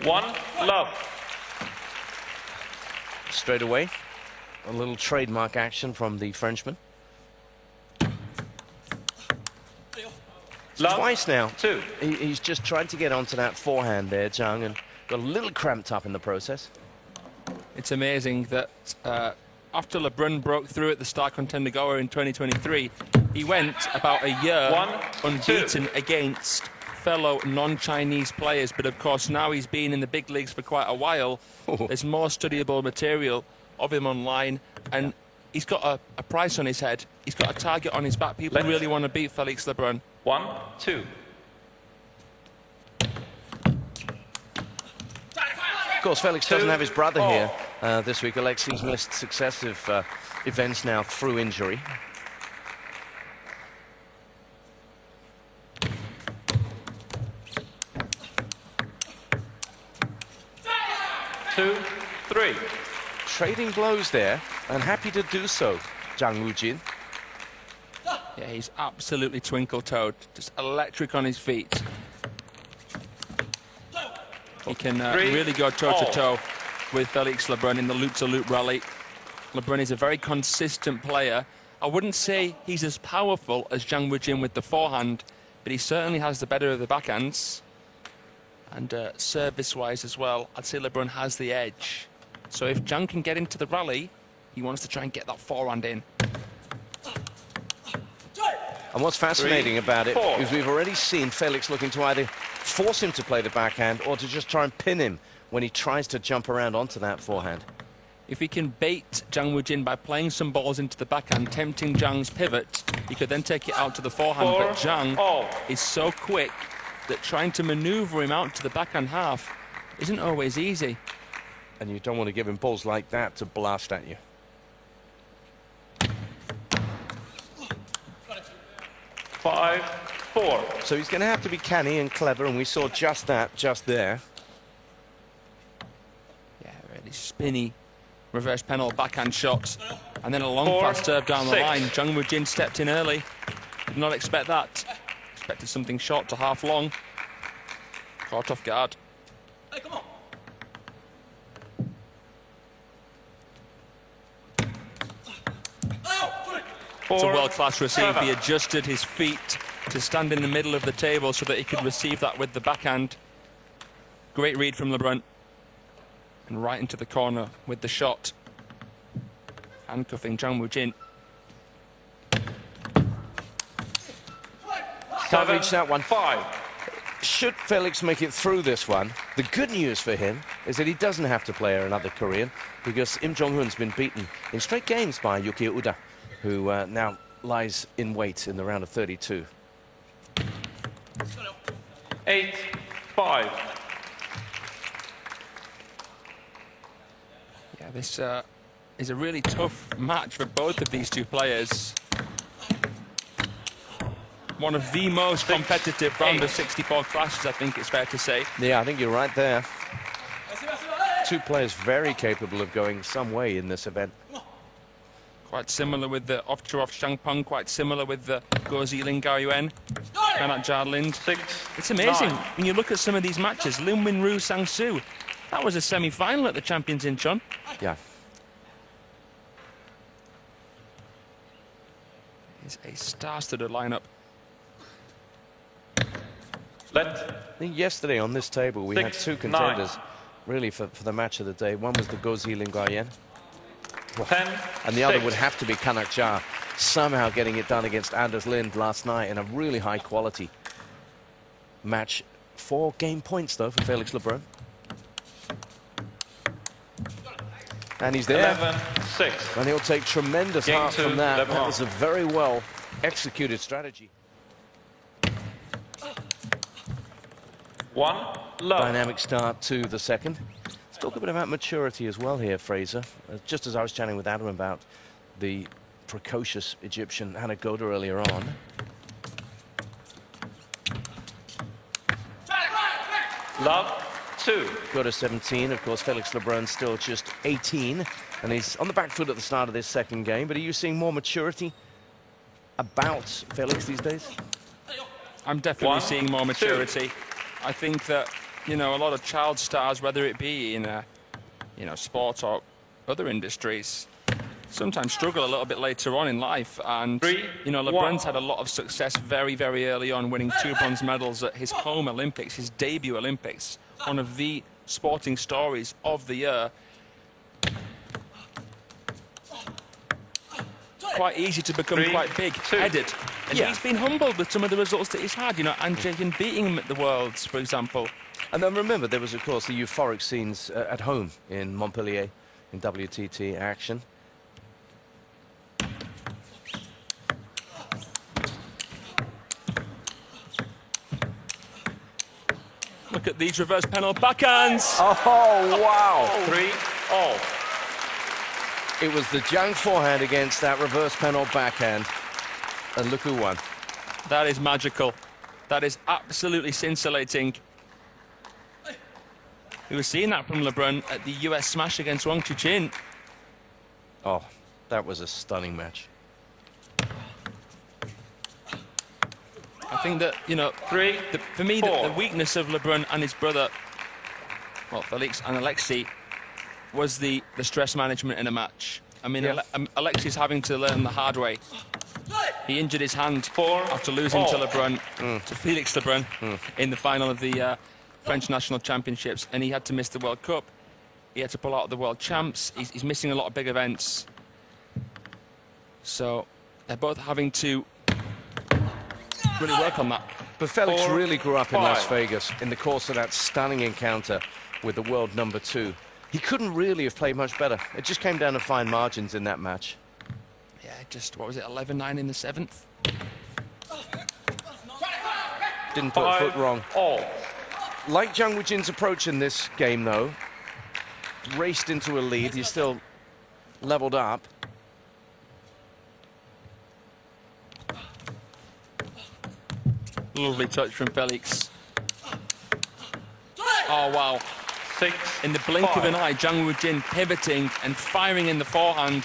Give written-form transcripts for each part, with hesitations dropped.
1-love. Straight away, a little trademark action from the Frenchman. Love. Twice now. 2. He's just tried to get onto that forehand there, Jang, and got a little cramped up in the process. It's amazing that after Lebrun broke through at the Star Contender Goa in 2023, he went about a year unbeaten against fellow non-Chinese players. But of course, now he's been in the big leagues for quite a while. There's more studyable material of him online, and he's got a price on his head. He's got a target on his back. People really want to beat Felix Lebrun. 1-2. Of course, Felix doesn't have his brother here this week. Alexi's missed successive events now through injury. Two, 3. Trading blows there, and happy to do so, Jang Woojin. Yeah, he's absolutely twinkle-toed, just electric on his feet. He can really go toe-to-toe with Felix Lebrun in the loop-to-loop rally. Lebrun is a very consistent player. I wouldn't say he's as powerful as Jang Woojin with the forehand, but he certainly has the better of the backhands. And service-wise as well, I'd say Lebrun has the edge. So if Jang can get into the rally, he wants to try and get that forehand in. And what's fascinating about it is we've already seen Felix looking to either force him to play the backhand or to just try and pin him when he tries to jump around onto that forehand. If he can bait Jang Woojin by playing some balls into the backhand, tempting Jang's pivot, he could then take it out to the forehand. But Jang is so quick that trying to maneuver him out to the backhand half isn't always easy. And you don't want to give him balls like that to blast at you. 5-4. So he's going to have to be canny and clever, and we saw just that just there. Yeah, really spinny reverse penal backhand shots, and then a long fast serve down the line. Jang Woojin stepped in early. Did not expect that. Expected something short to half long. Caught off guard. Hey, come on. It's a world-class receive. He adjusted his feet to stand in the middle of the table so that he could receive that with the backhand. Great read from Lebrun. And right into the corner with the shot. Handcuffing Jang Woojin. Can't reach that one. 5. Should Felix make it through this one, the good news for him is that he doesn't have to play another Korean, because Im Jong-hoon's been beaten in straight games by Yuki Uda, who now lies in wait in the round of 32. 8-5. Yeah, this is a really tough match for both of these two players. One of the most competitive round of 64 clashes, I think it's fair to say. Yeah, I think you're right there. Two players very capable of going some way in this event. Quite similar with the Ofcharov Shangpeng, quite similar with the Goziling Gaoyuan, Kanat Jarlind. It's amazing when you look at some of these matches. Lin Winru Sang-soo, that was a semi-final at the Champions Incheon. Yeah. It's a star-studded lineup. I think yesterday on this table we had two contenders really for the match of the day. One was the Goziling Gaoyuan, and the other would have to be Kanak Jar, somehow getting it done against Anders Lind last night in a really high quality match. 4 game points though for Felix Lebrun. And he's there. 11-6. And he'll take tremendous heart from that. Lebrun. That was a very well executed strategy. 1-love. Dynamic start to the second. Let's talk a bit about maturity as well here, Fraser. Just as I was chatting with Adam about the precocious Egyptian Hannah Goda earlier on. Love 2. Goda 17, of course, Felix Lebrun still just 18. And he's on the back foot at the start of this second game. But are you seeing more maturity about Felix these days? I'm definitely seeing more maturity. I think that you know, a lot of child stars, whether it be in, you know, sports or other industries, sometimes struggle a little bit later on in life. And, you know, Lebrun's had a lot of success very, very early on, winning 2 bronze medals at his home Olympics, his debut Olympics, one of the sporting stories of the year. Quite easy to become quite big-headed. And he's been humbled with some of the results that he's had, you know, and Jang beating him at the Worlds, for example. And then remember, there was, of course, the euphoric scenes at home in Montpellier in WTT action. Look at these reverse panel backhands. Oh, wow. 3-all. It was the Jang forehand against that reverse panel backhand. And look who won. That is magical. That is absolutely scintillating. We were seeing that from Lebrun at the US smash against Woojin. Oh, that was a stunning match. I think that, you know, for me, the weakness of Lebrun and his brother, well, Felix and Alexei, was the stress management in a match. I mean, Alexei's having to learn the hard way. He injured his hand after losing to Lebrun, to Felix Lebrun, in the final of the French National Championships, and he had to miss the World Cup. He had to pull out of the World Champs. He's missing a lot of big events. So they're both having to really work on that. But Felix really grew up in Las Vegas in the course of that stunning encounter with the world #2. He couldn't really have played much better. It just came down to fine margins in that match. Yeah, just, what was it, 11-9 in the 7th? Didn't put a foot wrong. Like Jang Woojin's approach in this game, though, raced into a lead. He's still leveled up. Lovely touch from Felix. Oh, wow. 6. In the blink of an eye, Jang Woojin pivoting and firing in the forehand.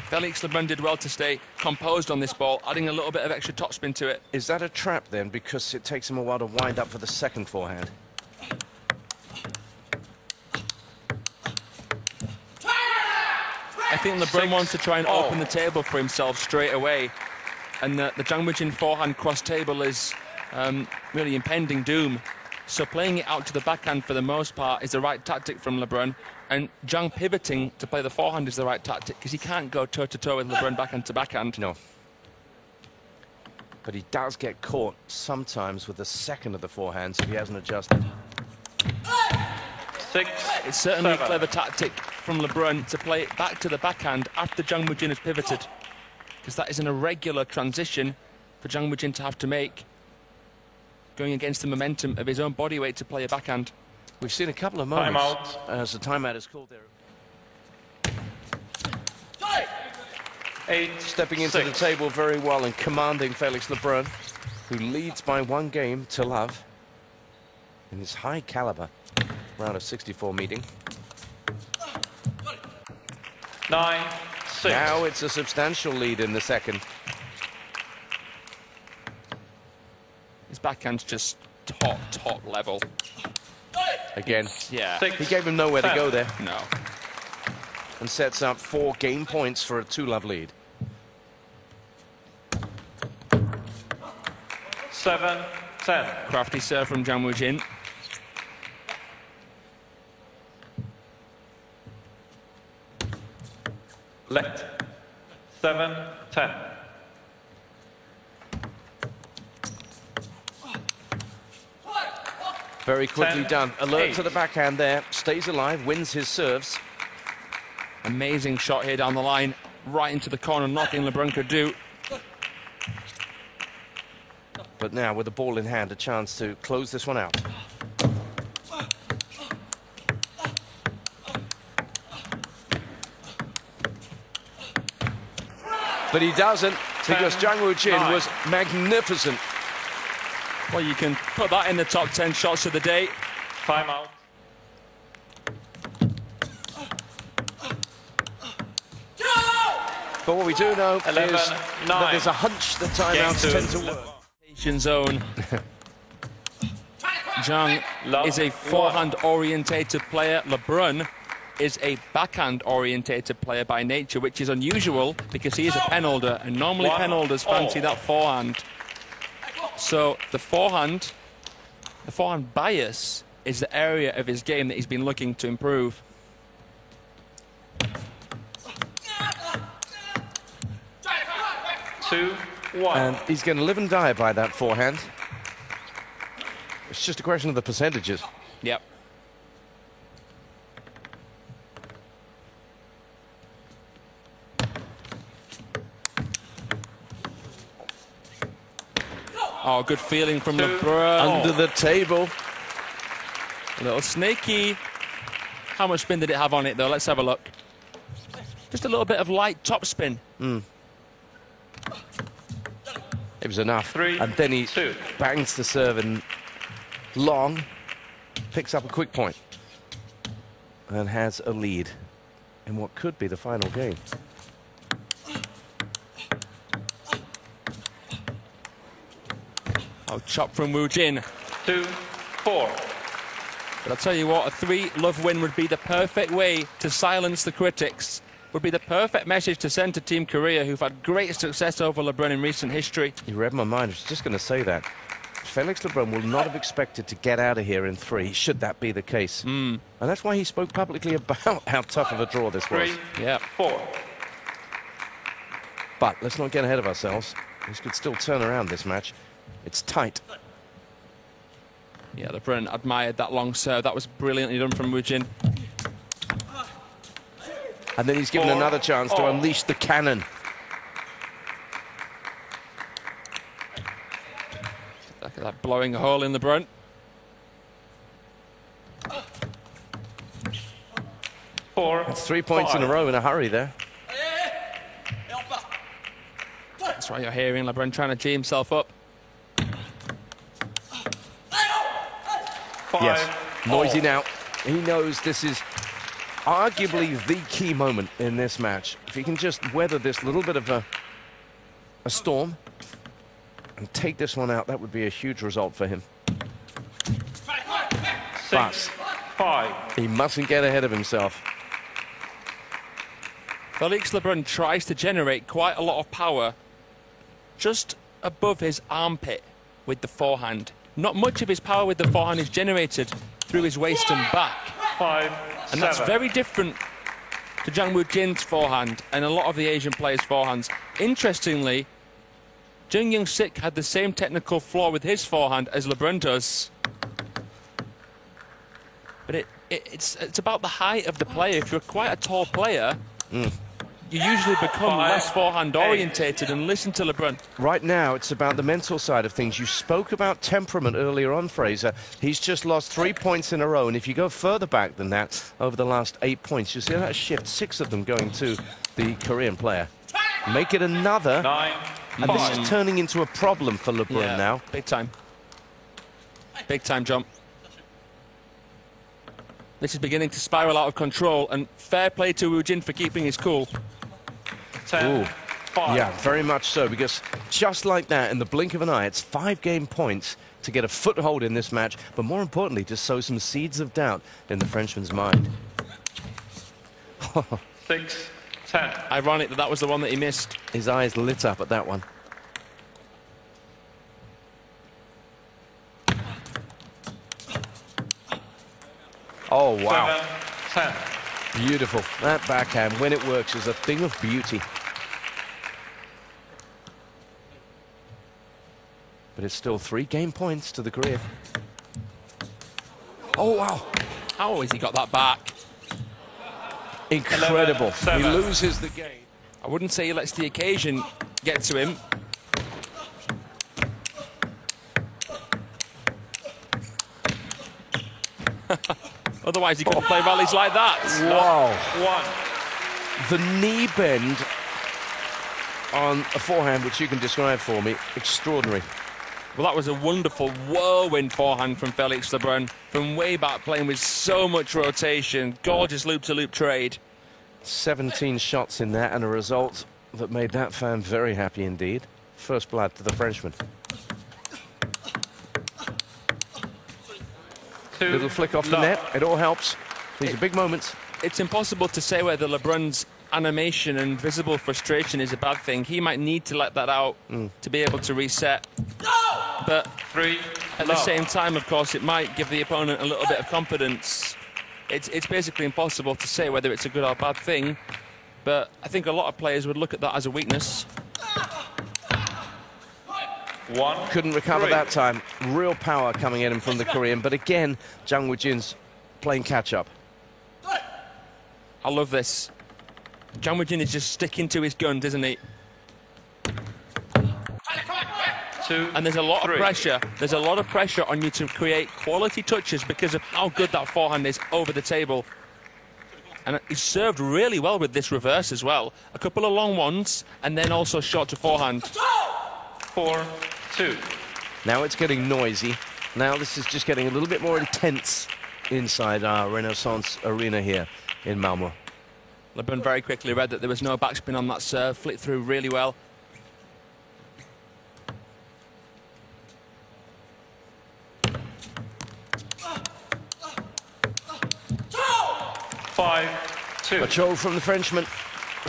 Felix Lebrun did well to stay composed on this ball, adding a little bit of extra topspin to it. Is that a trap, then, because it takes him a while to wind up for the second forehand? I think Lebrun wants to try and open the table for himself straight away. And the Jang Woojin forehand cross table is really impending doom. So playing it out to the backhand for the most part is the right tactic from Lebrun. And Jang pivoting to play the forehand is the right tactic, because he can't go toe-to-toe with Lebrun backhand to backhand. No. But he does get caught sometimes with the second of the forehands if he hasn't adjusted. 6. It's certainly a clever tactic from Lebrun to play it back to the backhand after Jang Woojin has pivoted, because that is an irregular transition for Jang Woojin to have to make, going against the momentum of his own body weight to play a backhand. We've seen a couple of moments as the timeout is called there. 8. Stepping into the table very well and commanding Felix Lebrun, who leads by 1 game to love in this high caliber round of 64 meeting. 9-6. Now it's a substantial lead in the second. His backhand's just top level. Again, Yeah. he gave him nowhere to go there. No. And sets up 4 game points for a 2-love lead. 7-10. Crafty serve from Jang Woojin. Let. 7-10. Very quickly 10, done. Alert 8. to the backhand there. Stays alive, wins his serves. Amazing shot here down the line, right into the corner, nothing Lebrun could do. But now with the ball in hand, a chance to close this one out. But he doesn't, because Jang Woojin was magnificent. Well, you can put that in the top 10 shots of the day. Timeout. But what we do know 11, is 9. that there's a hunch that timeouts Game tend two. to work. Zone. Jang is a forehand-orientated player. Lebrun is a backhand-orientated player by nature, which is unusual because he is a pen holder, and normally pen holders fancy that forehand. So the forehand bias is the area of his game that he's been looking to improve. And he's going to live and die by that forehand. It's just a question of the percentages. Yep. Oh, good feeling from Lebrun. Under the table. A little snaky. How much spin did it have on it, though? Let's have a look. Just a little bit of light top spin. It was enough. And then he bangs the serve and long, picks up a quick point and has a lead in what could be the final game. Oh, chop from Woojin. 2-4. But I'll tell you what, a 3-love win would be the perfect way to silence the critics. Would be the perfect message to send to Team Korea, who've had great success over Lebrun in recent history. You read my mind. I was just going to say that. Felix Lebrun will not have expected to get out of here in 3, should that be the case. And that's why he spoke publicly about how tough of a draw this was. 4. But let's not get ahead of ourselves. This could still turn around this match. It's tight. Yeah, Lebrun admired that long serve. That was brilliantly done from Woojin. And then he's given another chance to unleash the cannon. Look at that, blowing a hole in Lebrun. That's 3 points in a row in a hurry there. That's why you're hearing Lebrun trying to gee himself up. Yes, noisy now. He knows this is arguably the key moment in this match. If he can just weather this little bit of a storm and take this one out, that would be a huge result for him. 6-5. He mustn't get ahead of himself. Felix Lebrun tries to generate quite a lot of power just above his armpit with the forehand. Not much of his power with the forehand is generated through his waist and back. 5-7. And that's very different to Jang Woojin's forehand and a lot of the Asian players' forehands. Interestingly, Jung Young-sik had the same technical flaw with his forehand as Lebrun does. But it's about the height of the player. If you're quite a tall player, you usually become less forehand orientated, and listen to Lebrun. Right now, it's about the mental side of things. You spoke about temperament earlier on, Fraser. He's just lost 3 points in a row, and if you go further back than that, over the last 8 points, you see that shift, 6 of them going to the Korean player. Make it another, 9, and this is turning into a problem for Lebrun now. Big time. Big time jump. This is beginning to spiral out of control, and fair play to Woojin for keeping his cool. 10-5. Yeah, very much so, because just like that, in the blink of an eye, it's 5 game points to get a foothold in this match, but more importantly, to sow some seeds of doubt in the Frenchman's mind. 6-10. Ironic that that was the one that he missed. His eyes lit up at that one. Oh, wow. 7-10. Beautiful. That backhand, when it works, is a thing of beauty. But it's still 3 game points to the Korean. Oh, wow. How has he got that back? Incredible. 11-7. He loses the game. I wouldn't say he lets the occasion get to him. Otherwise, he couldn't play rallies like that. Wow. 1. The knee bend on a forehand, which you can describe for me, extraordinary. Well, that was a wonderful whirlwind forehand from Felix Lebrun. From way back, playing with so much rotation. Gorgeous loop-to-loop trade. 17 shots in that, and a result that made that fan very happy indeed. First blood to the Frenchman. Little flick off the net. It all helps. These are big moments. It's impossible to say whether Lebrun's animation and visible frustration is a bad thing. He might need to let that out to be able to reset. But at the same time, of course, it might give the opponent a little bit of confidence. It's basically impossible to say whether it's a good or bad thing. But I think a lot of players would look at that as a weakness. Couldn't recover that time. Real power coming at him from the Korean. But again, Jang Woojin's playing catch-up. I love this. Jang Woojin is just sticking to his guns, isn't he? And there's a lot of pressure. There's a lot of pressure on you to create quality touches because of how good that forehand is over the table. And he's served really well with this reverse as well. A couple of long ones, and then also short to forehand. 4-2. Now it's getting noisy. Now this is just getting a little bit more intense inside our Renaissance arena here in Malmö. Lebrun very quickly read that there was no backspin on that serve, flicked through really well. A throw from the Frenchman,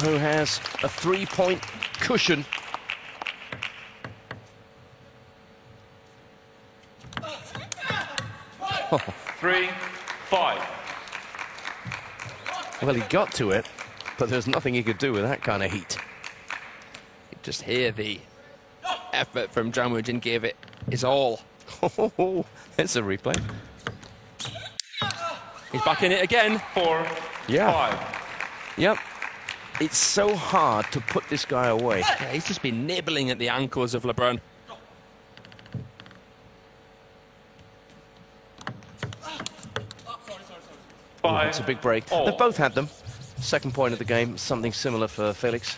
who has a 3-point cushion. Oh. 3-5. Well, he got to it, but there's nothing he could do with that kind of heat. You just hear the effort from Jang Woojin, gave it his all. Oh, it's a replay. He's back in it again. 4-5. Yep. It's so hard to put this guy away. Yeah, he's just been nibbling at the ankles of Lebrun. It's a big break. They've both had them. Second point of the game, something similar for Felix.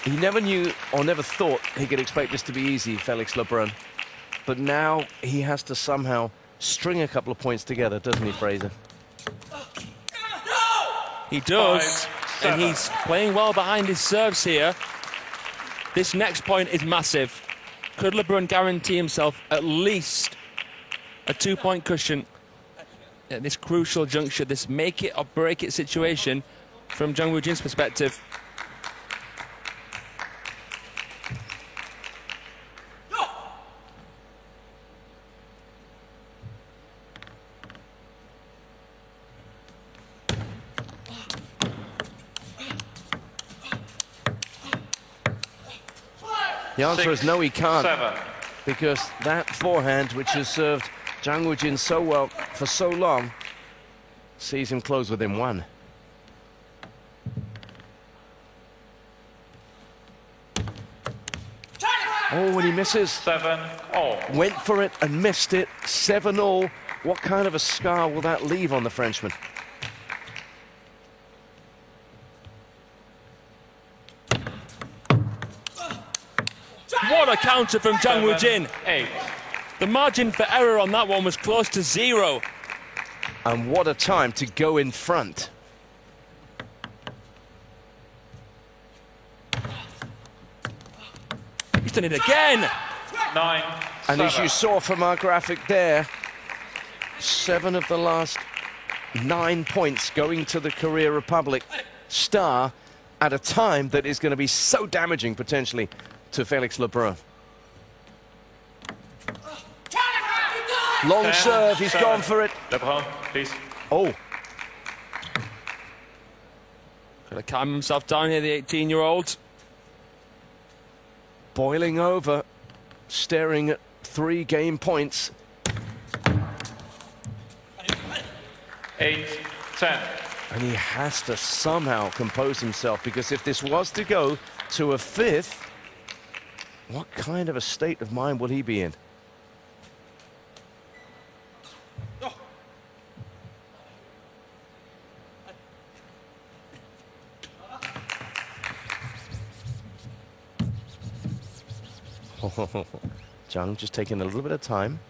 He never knew or never thought he could expect this to be easy, Felix Lebrun. But now he has to somehow string a couple of points together, doesn't he, Fraser? He does, and he's playing well behind his serves here. This next point is massive. Could Lebrun guarantee himself at least a 2-point cushion at this crucial juncture, this make it or break it situation from Jang Woojin's perspective? The answer is no, he can't. 7. Because that forehand, which has served Jang Woojin so well for so long, sees him close within 1. Oh, and he misses. 7-all. Went for it and missed it. 7-all. What kind of a scar will that leave on the Frenchman? What a counter from Jang Woojin. 8. The margin for error on that one was close to 0. And what a time to go in front. He's done it again. 9. And as you saw from our graphic there, 7 of the last 9 points going to the Korea Republic star at a time that is going to be so damaging potentially to Felix Lebrun. Long serve, he's gone for it. Lebrun, please. Oh. Got to calm himself down here, the 18-year-old. Boiling over, staring at 3 game points. 8-10. And he has to somehow compose himself, because if this was to go to a 5th, what kind of a state of mind will he be in? Jang just taking a little bit of time.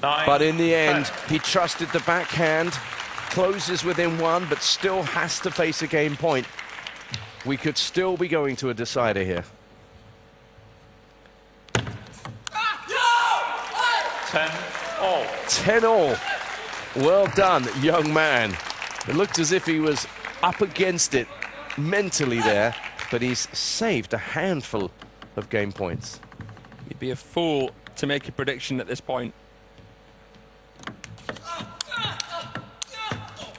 9. But in the end, 10. he trusted the backhand, closes within one, but still has to face a game point. We could still be going to a decider here. 10-all. 10-all. Well done, young man. It looked as if he was up against it mentally there, but he's saved a handful of game points. You'd be a fool to make a prediction at this point.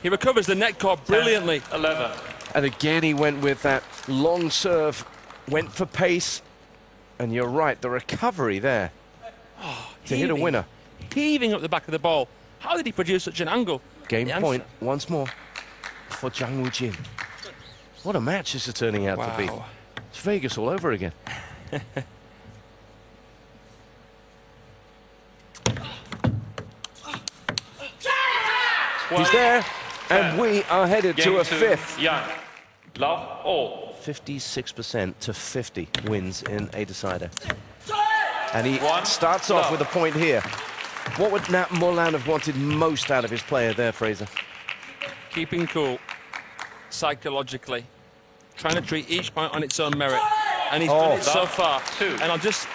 He recovers the net cord brilliantly. 11. And again, he went with that long serve, went for pace. And you're right, the recovery there to hit a winner. Heaving up the back of the ball. How did he produce such an angle? Game point once more for Jang Woojin. What a match this is turning out to be. It's Vegas all over again. He's there, and we are headed to a fifth. Jang. Love all. 56% to 50 wins in a decider. And he starts off with a point here. What would Nat Molan have wanted most out of his player there, Fraser? Keeping cool, psychologically, trying to treat each point on its own merit. And he's done it so far. And I'll just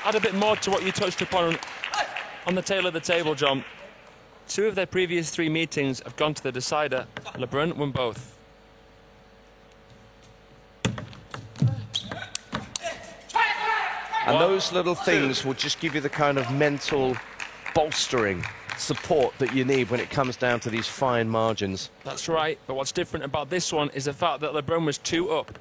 add a bit more to what you touched upon on the tail of the table, John. 2 of their previous 3 meetings have gone to the decider. Lebrun won both. And those little things will just give you the kind of mental bolstering support that you need when it comes down to these fine margins. That's right, but what's different about this one is the fact that Lebrun was 2 up.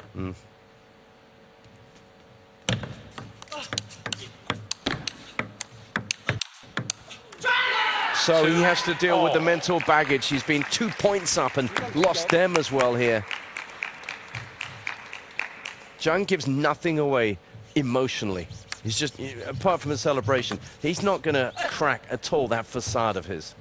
So he has to deal with the mental baggage. He's been 2 points up and lost them as well here. Jang gives nothing away emotionally. He's just, apart from the celebration, he's not going to crack at all that facade of his.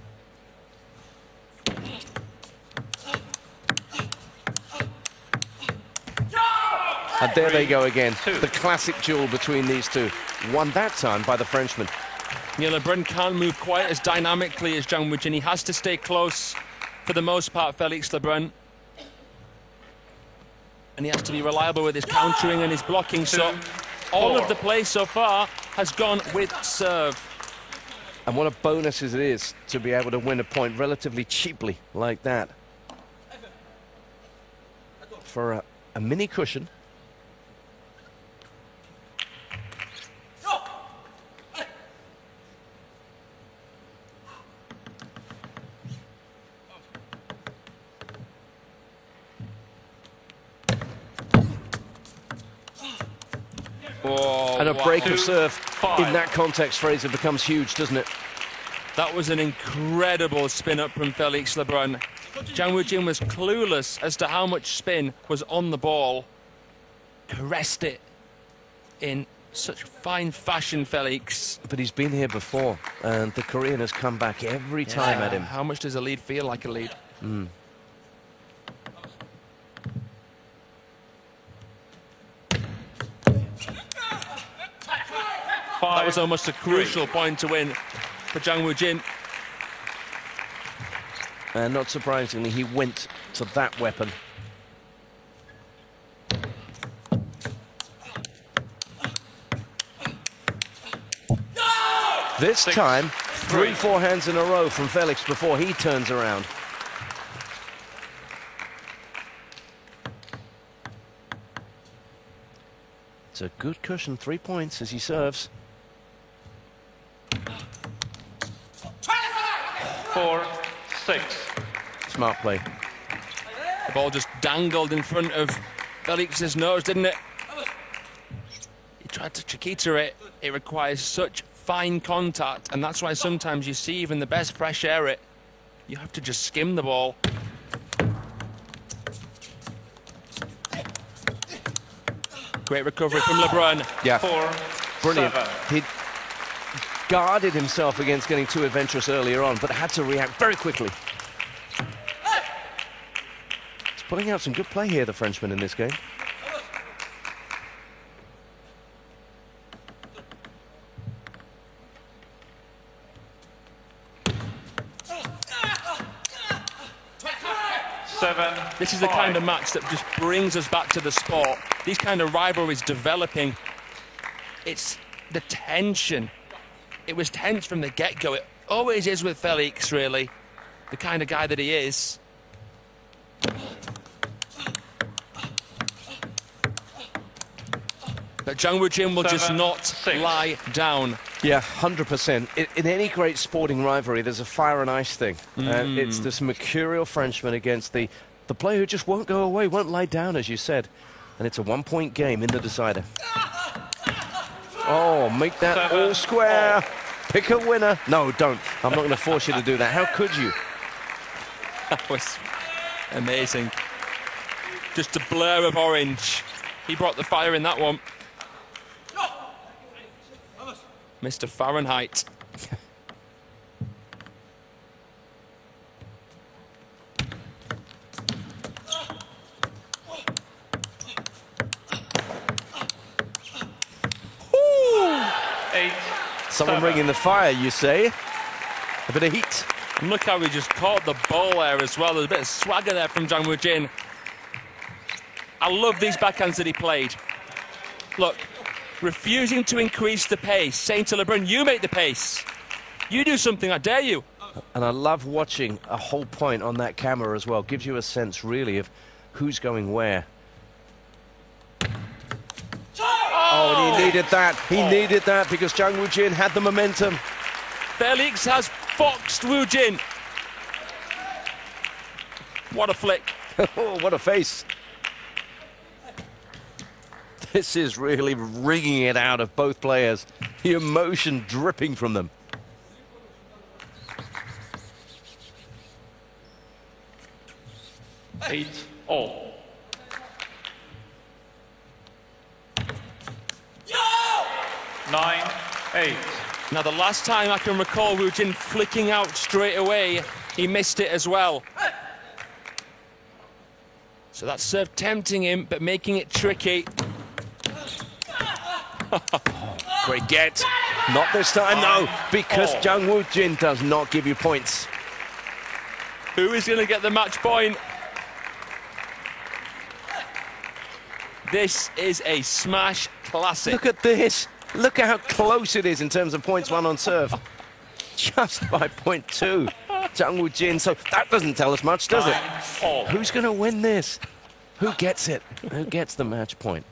And there they go again. The classic duel between these two. Won that time by the Frenchman. Yeah, Lebrun can't move quite as dynamically as Jang Woojin. He has to stay close for the most part, Felix Lebrun. And he has to be reliable with his countering and his blocking. So all of the play so far has gone with serve. And what a bonus it is to be able to win a point relatively cheaply like that. For a mini cushion. And a break of serve in that context, Fraser, becomes huge, doesn't it? That was an incredible spin up from Felix Lebrun. Jang Woojin was clueless as to how much spin was on the ball. Caressed it in such fine fashion, Felix. But he's been here before, and the Korean has come back every time at him. How much does a lead feel like a lead? That was almost a crucial point to win for Jang Woojin. And not surprisingly, he went to that weapon. This time, 3 forehands in a row from Felix before he turns around. It's a good cushion, 3 points as he serves. 4-6. Smart play. The ball just dangled in front of Felix's nose, didn't it? He tried to Chiquita it. It requires such fine contact, and that's why sometimes you see even the best fresh air it. You have to just skim the ball. Great recovery from Lebrun. Yeah. 4-7. Brilliant. He guarded himself against getting too adventurous earlier on, but had to react very quickly. He's putting out some good play here, the Frenchman, in this game. This is the kind of match that just brings us back to the sport. These kind of rivalries developing. It's the tension. It was tense from the get-go. It always is with Felix, really. The kind of guy that he is. But Jang Woojin will just not lie down. Yeah, 100%. In any great sporting rivalry, there's a fire and ice thing. It's this mercurial Frenchman against the player who just won't go away, won't lie down, as you said. And it's a one-point game in the decider. Oh, make that all square. Pick a winner. No, don't. I'm not going to force you to do that. How could you? That was amazing. Just a blur of orange. He brought the fire in that one. Mr. Fahrenheit. Someone bringing the fire, you say? A bit of heat. And look how he just caught the ball there as well. There's a bit of swagger there from Jang Woojin. I love these backhands that he played. Look, refusing to increase the pace, saying to Lebrun, you make the pace. You do something, I dare you. And I love watching a whole point on that camera as well. Gives you a sense, really, of who's going where. Oh, and he needed that. He needed that because Jang Woojin had the momentum. Felix has foxed Woojin. What a flick. Oh, what a face. This is really wringing it out of both players. The emotion dripping from them. Eight all. Nine, 8. Now, the last time I can recall Woojin flicking out straight away, he missed it as well. So that serve tempting him, but making it tricky. Great get. Not this time, no, because Jang Woojin does not give you points. Who is going to get the match point? This is a smash classic. Look at this. Look at how close it is in terms of points won on serve. Just by point 2. Jang Woojin. So that doesn't tell us much, does it? Who's going to win this? Who gets it? Who gets the match point?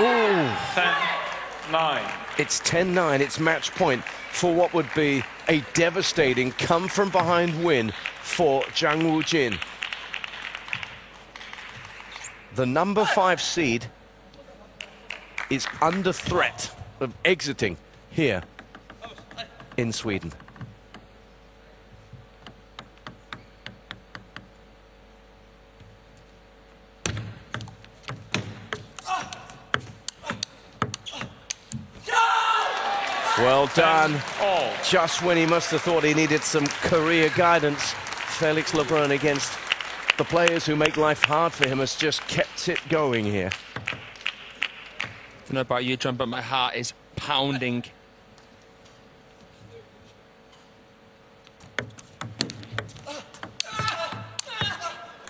Ooh. 10-9. It's 10-9. It's match point for what would be a devastating come-from-behind win for Jang Woojin. The number 5 seed is under threat of exiting here in Sweden. Well done. Just when he must have thought he needed some career guidance, Felix Lebrun against the players who make life hard for him has just kept it going here. I don't know about you, John, but my heart is pounding.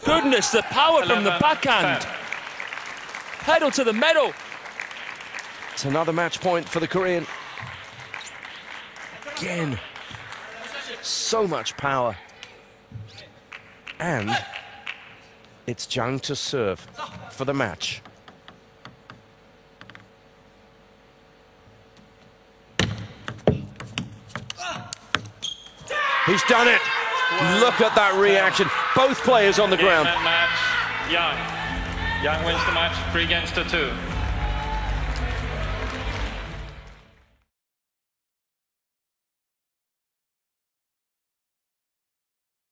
Goodness, the power from the backhand. Pedal to the metal. It's another match point for the Korean. Again, so much power. And it's Jang to serve for the match. He's done it. Look at that reaction. Both players on the ground. Match. Jang wins the match 3-2.